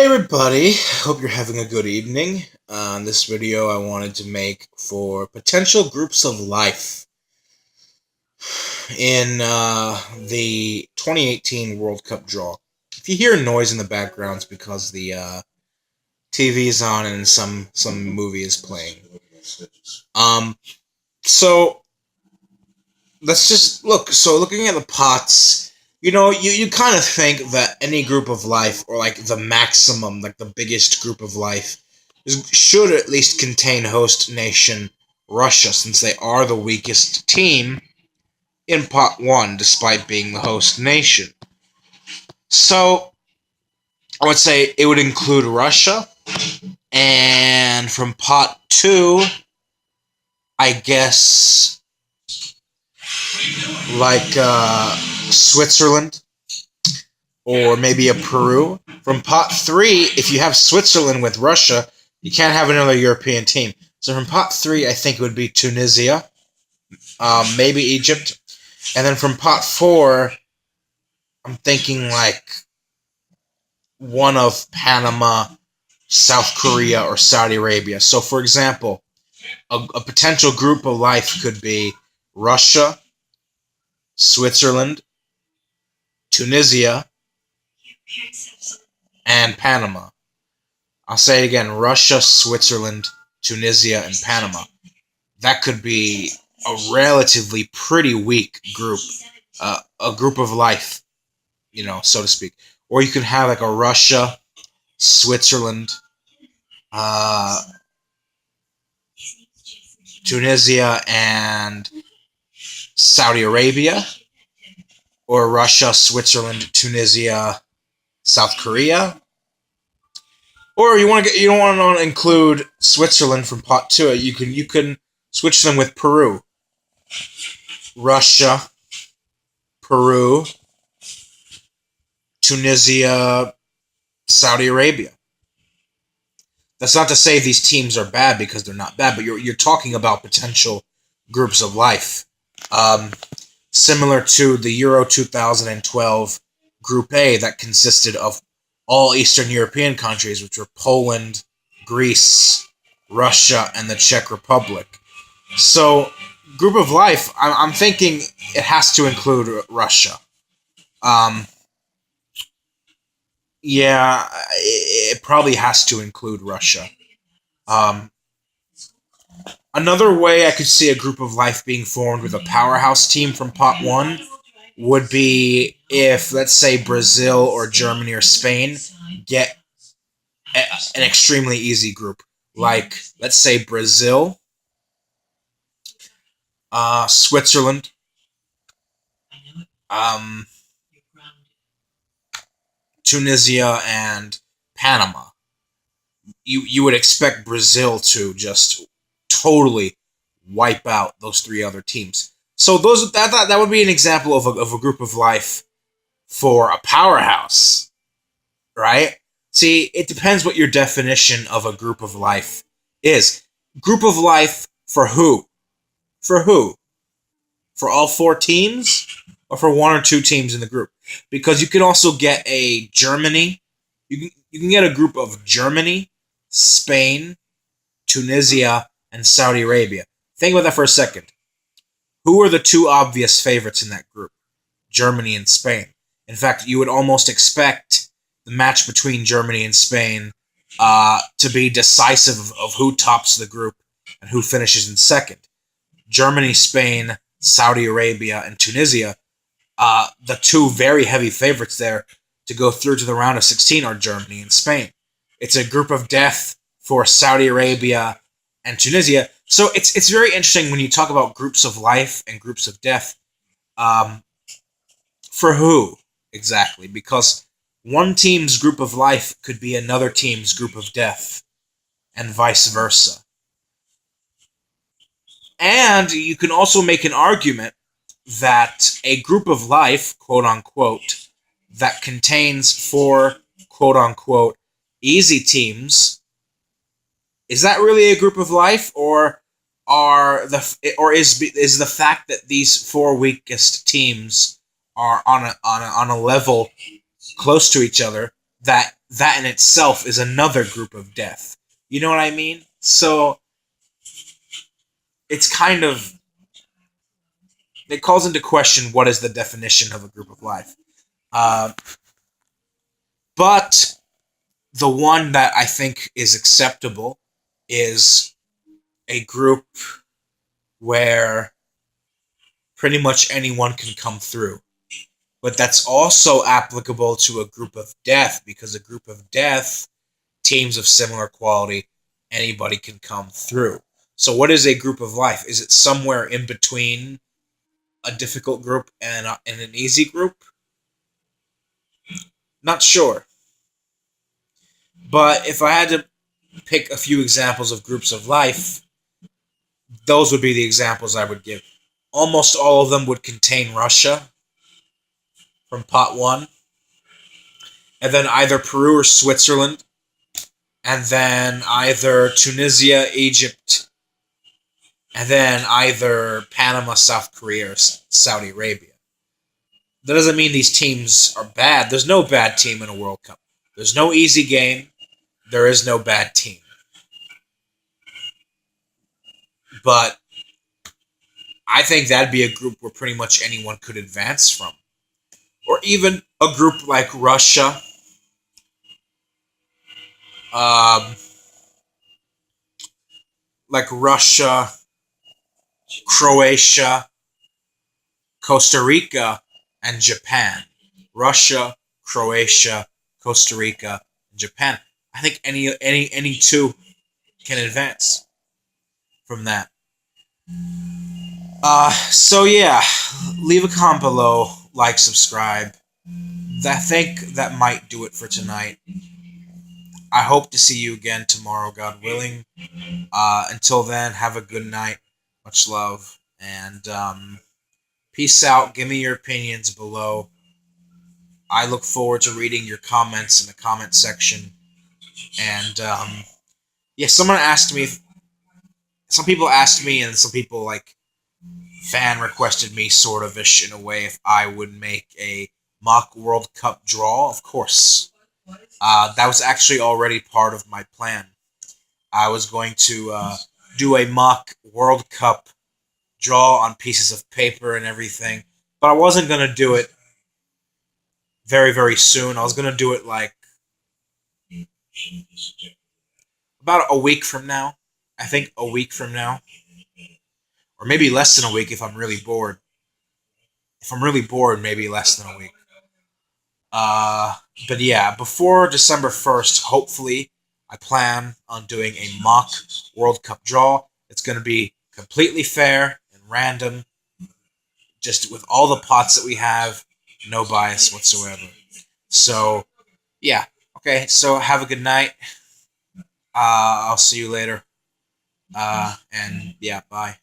Hey everybody, hope you're having a good evening. In this video I wanted to make for potential groups of life in the 2018 World Cup draw. If you hear noise in the background, it's because the TV is on and some movie is playing. Um, so let's just look. So looking at the pots, you kind of think that any group of life, or like the maximum, like the biggest group of life, should at least contain host nation Russia, since they are the weakest team in pot one, despite being the host nation. So I would say it would include Russia, and from pot two, I guess like Switzerland or maybe a Peru. From pot three, if you have Switzerland with Russia, you can't have another European team. So from pot three, I think it would be Tunisia, maybe Egypt, and then from pot four, I'm thinking like one of Panama, South Korea, or Saudi Arabia. So, for example, a potential group of life could be Russia, Switzerland, Tunisia, and Panama. I'll say it again: Russia, Switzerland, Tunisia, and Panama. That could be a relatively pretty weak group, a group of life, so to speak. Or you could have like a Russia, Switzerland, uh, Tunisia, and Saudi Arabia, or Russia, Switzerland, Tunisia, South Korea. Or you don't want to include Switzerland from pot two. You can switch them with Peru, Russia, Peru, Tunisia, Saudi Arabia. That's not to say these teams are bad, because they're not bad, but you're talking about potential groups of life. Similar to the Euro 2012 Group A that consisted of all Eastern European countries, which were Poland, Greece, Russia, and the Czech Republic. So, group of life, I'm thinking it has to include Russia. Yeah, it probably has to include Russia. Um, Another way I could see a group of life being formed with a powerhouse team from pot one would be if, let's say, Brazil or Germany or Spain get an extremely easy group. Like, let's say Brazil, Switzerland, um, Tunisia, and Panama. You would expect Brazil to just totally wipe out those three other teams. So that would be an example of a group of life for a powerhouse, right? See, it depends what your definition of a group of life is. Group of life for who? For who? For all four teams, or for one or two teams in the group? Because you can also get a Germany. You can get a group of Germany, Spain, Tunisia, and Saudi Arabia. Think about that for a second. Who are the two obvious favorites in that group? Germany and Spain. In fact, you would almost expect the match between Germany and Spain to be decisive of who tops the group and who finishes in second. Germany, Spain, Saudi Arabia, and Tunisia, the two very heavy favorites there to go through to the round of 16 are Germany and Spain. It's a group of death for Saudi Arabia and Tunisia. So it's very interesting when you talk about groups of life and groups of death. For who exactly? Because one team's group of life could be another team's group of death, and vice versa. And you can also make an argument that a group of life, quote unquote, that contains four, quote unquote, easy teams, is that really a group of life, or is the fact that these four weakest teams are on a level close to each other, that that in itself is another group of death. You know what I mean? So it's kind of, it calls into question what is the definition of a group of life. Uh, but the one that I think is acceptable is a group where pretty much anyone can come through. But that's also applicable to a group of death, because a group of death, teams of similar quality, anybody can come through. So what is a group of life? Is it somewhere in between a difficult group and an easy group? Not sure. But if I had to pick a few examples of groups of life, those would be the examples I would give. Almost all of them would contain Russia from pot one, and then either Peru or Switzerland, and then either Tunisia, Egypt, and then either Panama, South Korea, or Saudi Arabia. That doesn't mean these teams are bad. There's no bad team in a World Cup. There's no easy game. There is no bad team. But I think that'd be a group where pretty much anyone could advance from. Or even a group um, like Russia, Croatia, Costa Rica, and Japan. Russia, Croatia, Costa Rica, and Japan. I think any two can advance from that. So yeah, leave a comment below, like, subscribe. I think that might do it for tonight. I hope to see you again tomorrow, God willing. Until then, have a good night. Much love, and peace out. Give me your opinions below. I look forward to reading your comments in the comment section. And yeah, someone asked me. Some people asked me, and some people fan requested me, sort of ish in a way, if I would make a mock World Cup draw. Of course, that was actually already part of my plan. I was going to do a mock World Cup draw on pieces of paper and everything, but I wasn't going to do it very, very soon. I was going to do it about a week from now. I think a week from now. Or maybe less than a week if I'm really bored. If I'm really bored, maybe less than a week. But yeah, before December 1st, hopefully, I plan on doing a mock World Cup draw. It's going to be completely fair and random, just with all the pots that we have, no bias whatsoever. So, yeah. Okay, so have a good night. I'll see you later. And yeah, bye.